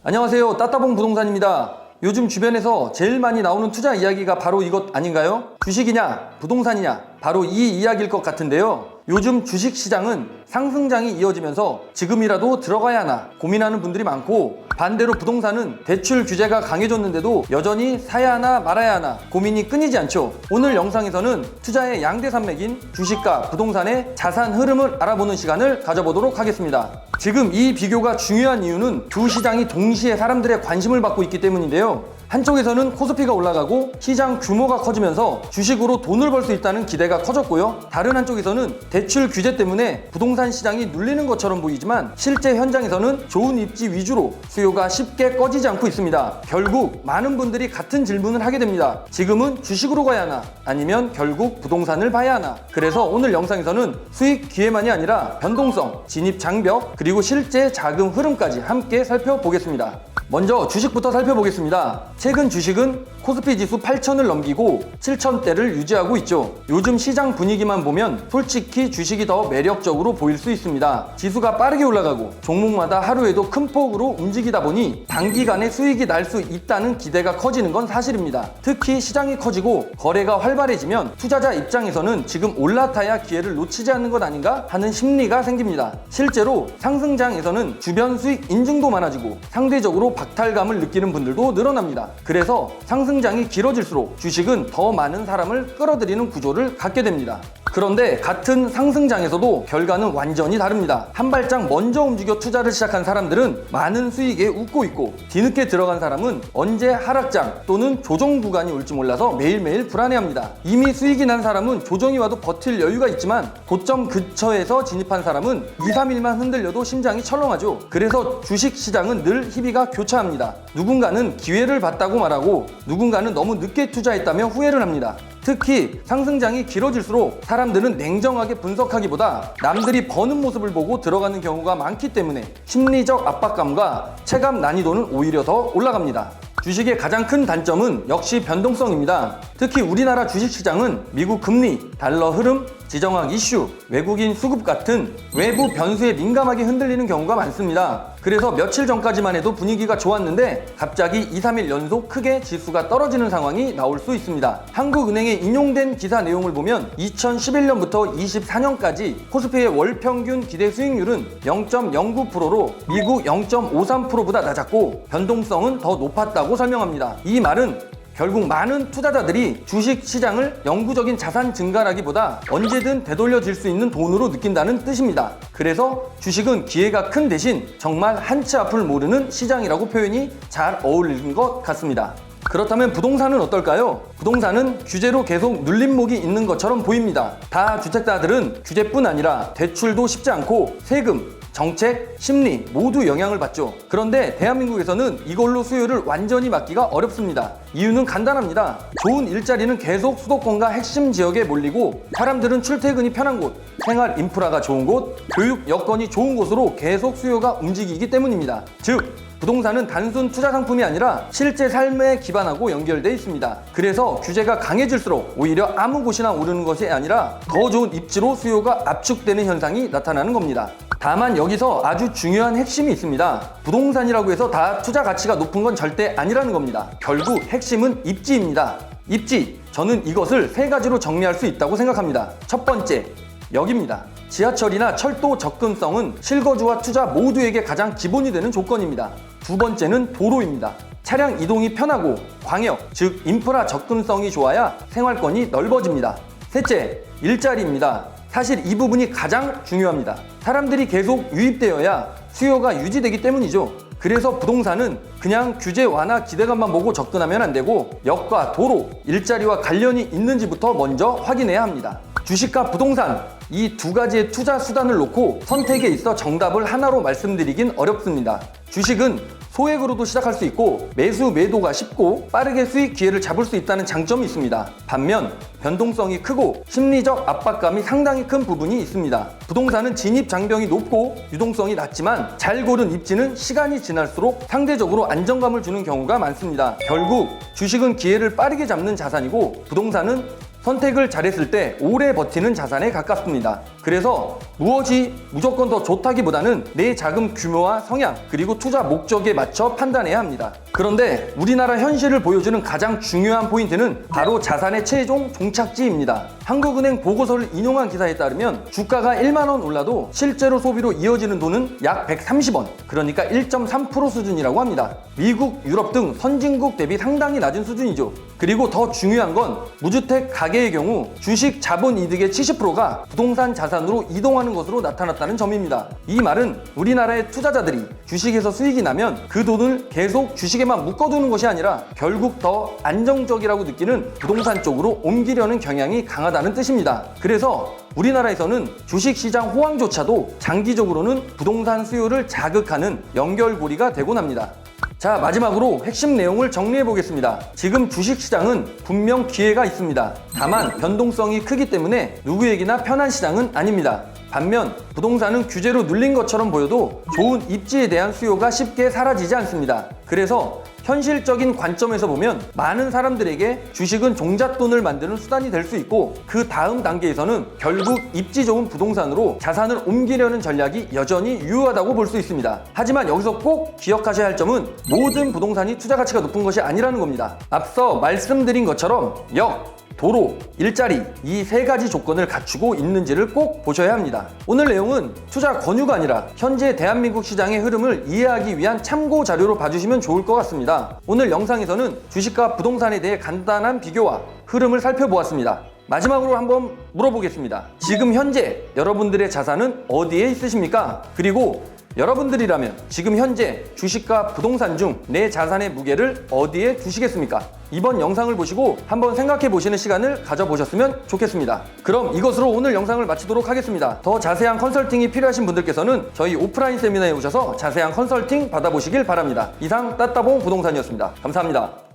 안녕하세요. 따따봉 부동산입니다. 요즘 주변에서 제일 많이 나오는 투자 이야기가 바로 이것 아닌가요? 주식이냐, 부동산이냐, 바로 이 이야기일 것 같은데요. 요즘 주식시장은 상승장이 이어지면서 지금이라도 들어가야 하나 고민하는 분들이 많고, 반대로 부동산은 대출 규제가 강해졌는데도 여전히 사야 하나 말아야 하나 고민이 끊이지 않죠. 오늘 영상에서는 투자의 양대산맥인 주식과 부동산의 자산 흐름을 알아보는 시간을 가져보도록 하겠습니다. 지금 이 비교가 중요한 이유는 두 시장이 동시에 사람들의 관심을 받고 있기 때문인데요. 한쪽에서는 코스피가 올라가고 시장 규모가 커지면서 주식으로 돈을 벌 수 있다는 기대가 커졌고요. 다른 한쪽에서는 대출 규제 때문에 부동산 시장이 눌리는 것처럼 보이지만 실제 현장에서는 좋은 입지 위주로 수요가 쉽게 꺼지지 않고 있습니다. 결국 많은 분들이 같은 질문을 하게 됩니다. 지금은 주식으로 가야 하나? 아니면 결국 부동산을 봐야 하나? 그래서 오늘 영상에서는 수익 기회만이 아니라 변동성, 진입 장벽, 그리고 실제 자금 흐름까지 함께 살펴보겠습니다. 먼저 주식부터 살펴보겠습니다. 최근 주식은 코스피 지수 8,000을 넘기고 7,000대를 유지하고 있죠. 요즘 시장 분위기만 보면 솔직히 주식이 더 매력적으로 보일 수 있습니다. 지수가 빠르게 올라가고 종목마다 하루에도 큰 폭으로 움직이다 보니 단기간에 수익이 날 수 있다는 기대가 커지는 건 사실입니다. 특히 시장이 커지고 거래가 활발해지면 투자자 입장에서는 지금 올라타야 기회를 놓치지 않는 것 아닌가 하는 심리가 생깁니다. 실제로 상승장에서는 주변 수익 인증도 많아지고 상대적으로 박탈감을 느끼는 분들도 늘어납니다. 그래서 상승장이 길어질수록 주식은 더 많은 사람을 끌어들이는 구조를 갖게 됩니다. 그런데 같은 상승장에서도 결과는 완전히 다릅니다. 한 발짝 먼저 움직여 투자를 시작한 사람들은 많은 수익에 웃고 있고, 뒤늦게 들어간 사람은 언제 하락장 또는 조정 구간이 올지 몰라서 매일매일 불안해합니다. 이미 수익이 난 사람은 조정이 와도 버틸 여유가 있지만 고점 근처에서 진입한 사람은 2, 3일만 흔들려도 심장이 철렁하죠. 그래서 주식시장은 늘 희비가 교차합니다. 누군가는 기회를 봤다고 말하고 누군가는 너무 늦게 투자했다며 후회를 합니다. 특히 상승장이 길어질수록 사람들은 냉정하게 분석하기보다 남들이 버는 모습을 보고 들어가는 경우가 많기 때문에 심리적 압박감과 체감 난이도는 오히려 더 올라갑니다. 주식의 가장 큰 단점은 역시 변동성입니다. 특히 우리나라 주식시장은 미국 금리, 달러 흐름, 지정학 이슈, 외국인 수급 같은 외부 변수에 민감하게 흔들리는 경우가 많습니다. 그래서 며칠 전까지만 해도 분위기가 좋았는데 갑자기 2, 3일 연속 크게 지수가 떨어지는 상황이 나올 수 있습니다. 한국은행에 인용된 기사 내용을 보면 2011년부터 24년까지 코스피의 월 평균 기대 수익률은 0.09%로 미국 0.53%보다 낮았고 변동성은 더 높았다고 설명합니다. 이 말은 결국 많은 투자자들이 주식 시장을 영구적인 자산 증가라기보다 언제든 되돌려질 수 있는 돈으로 느낀다는 뜻입니다. 그래서 주식은 기회가 큰 대신 정말 한치 앞을 모르는 시장이라고 표현이 잘 어울리는 것 같습니다. 그렇다면 부동산은 어떨까요? 부동산은 규제로 계속 눌림목이 있는 것처럼 보입니다. 다 주택자들은 규제뿐 아니라 대출도 쉽지 않고 세금, 정책, 심리 모두 영향을 받죠. 그런데 대한민국에서는 이걸로 수요를 완전히 막기가 어렵습니다. 이유는 간단합니다. 좋은 일자리는 계속 수도권과 핵심 지역에 몰리고 사람들은 출퇴근이 편한 곳, 생활 인프라가 좋은 곳, 교육 여건이 좋은 곳으로 계속 수요가 움직이기 때문입니다. 즉, 부동산은 단순 투자 상품이 아니라 실제 삶에 기반하고 연결되어 있습니다. 그래서 규제가 강해질수록 오히려 아무 곳이나 오르는 것이 아니라 더 좋은 입지로 수요가 압축되는 현상이 나타나는 겁니다. 다만 여기서 아주 중요한 핵심이 있습니다. 부동산이라고 해서 다 투자 가치가 높은 건 절대 아니라는 겁니다. 결국 핵심은 입지입니다. 입지, 저는 이것을 세 가지로 정리할 수 있다고 생각합니다. 첫 번째, 역입니다. 지하철이나 철도 접근성은 실거주와 투자 모두에게 가장 기본이 되는 조건입니다. 두 번째는 도로입니다. 차량 이동이 편하고 광역, 즉 인프라 접근성이 좋아야 생활권이 넓어집니다. 셋째, 일자리입니다. 사실 이 부분이 가장 중요합니다. 사람들이 계속 유입되어야 수요가 유지되기 때문이죠. 그래서 부동산은 그냥 규제 완화 기대감만 보고 접근하면 안 되고 역과 도로, 일자리와 관련이 있는지부터 먼저 확인해야 합니다. 주식과 부동산, 이 두 가지의 투자 수단을 놓고 선택에 있어 정답을 하나로 말씀드리긴 어렵습니다. 주식은 소액으로도 시작할 수 있고 매수 매도가 쉽고 빠르게 수익 기회를 잡을 수 있다는 장점이 있습니다. 반면 변동성이 크고 심리적 압박감이 상당히 큰 부분이 있습니다. 부동산은 진입 장벽이 높고 유동성이 낮지만 잘 고른 입지는 시간이 지날수록 상대적으로 안정감을 주는 경우가 많습니다. 결국 주식은 기회를 빠르게 잡는 자산이고 부동산은 선택을 잘했을 때 오래 버티는 자산에 가깝습니다. 그래서 무엇이 무조건 더 좋다기보다는 내 자금 규모와 성향 그리고 투자 목적에 맞춰 판단해야 합니다. 그런데 우리나라 현실을 보여주는 가장 중요한 포인트는 바로 자산의 최종 종착지입니다. 한국은행 보고서를 인용한 기사에 따르면 주가가 1만 원 올라도 실제로 소비로 이어지는 돈은 약 130원, 그러니까 1.3% 수준이라고 합니다. 미국, 유럽 등 선진국 대비 상당히 낮은 수준이죠. 그리고 더 중요한 건 무주택 가계의 경우 주식 자본 이득의 70%가 부동산 자산으로 이동하는 것으로 나타났다는 점입니다. 이 말은 우리나라의 투자자들이 주식에서 수익이 나면 그 돈을 계속 주식에만 묶어두는 것이 아니라 결국 더 안정적이라고 느끼는 부동산 쪽으로 옮기려는 경향이 강하다는 뜻입니다. 그래서 우리나라에서는 주식시장 호황조차도 장기적으로는 부동산 수요를 자극하는 연결고리가 되곤 합니다. 자, 마지막으로 핵심 내용을 정리해 보겠습니다. 지금 주식시장은 분명 기회가 있습니다. 다만 변동성이 크기 때문에 누구에게나 편한 시장은 아닙니다. 반면 부동산은 규제로 눌린 것처럼 보여도 좋은 입지에 대한 수요가 쉽게 사라지지 않습니다. 그래서 현실적인 관점에서 보면 많은 사람들에게 주식은 종잣돈을 만드는 수단이 될 수 있고 그 다음 단계에서는 결국 입지 좋은 부동산으로 자산을 옮기려는 전략이 여전히 유효하다고 볼 수 있습니다. 하지만 여기서 꼭 기억하셔야 할 점은 모든 부동산이 투자 가치가 높은 것이 아니라는 겁니다. 앞서 말씀드린 것처럼 도로, 일자리 이 세 가지 조건을 갖추고 있는지를 꼭 보셔야 합니다. 오늘 내용은 투자 권유가 아니라 현재 대한민국 시장의 흐름을 이해하기 위한 참고 자료로 봐주시면 좋을 것 같습니다. 오늘 영상에서는 주식과 부동산에 대해 간단한 비교와 흐름을 살펴보았습니다. 마지막으로 한번 물어보겠습니다. 지금 현재 여러분들의 자산은 어디에 있으십니까? 그리고 여러분들이라면 지금 현재 주식과 부동산 중 내 자산의 무게를 어디에 두시겠습니까? 이번 영상을 보시고 한번 생각해 보시는 시간을 가져보셨으면 좋겠습니다. 그럼 이것으로 오늘 영상을 마치도록 하겠습니다. 더 자세한 컨설팅이 필요하신 분들께서는 저희 오프라인 세미나에 오셔서 자세한 컨설팅 받아보시길 바랍니다. 이상 따따봉 부동산이었습니다. 감사합니다.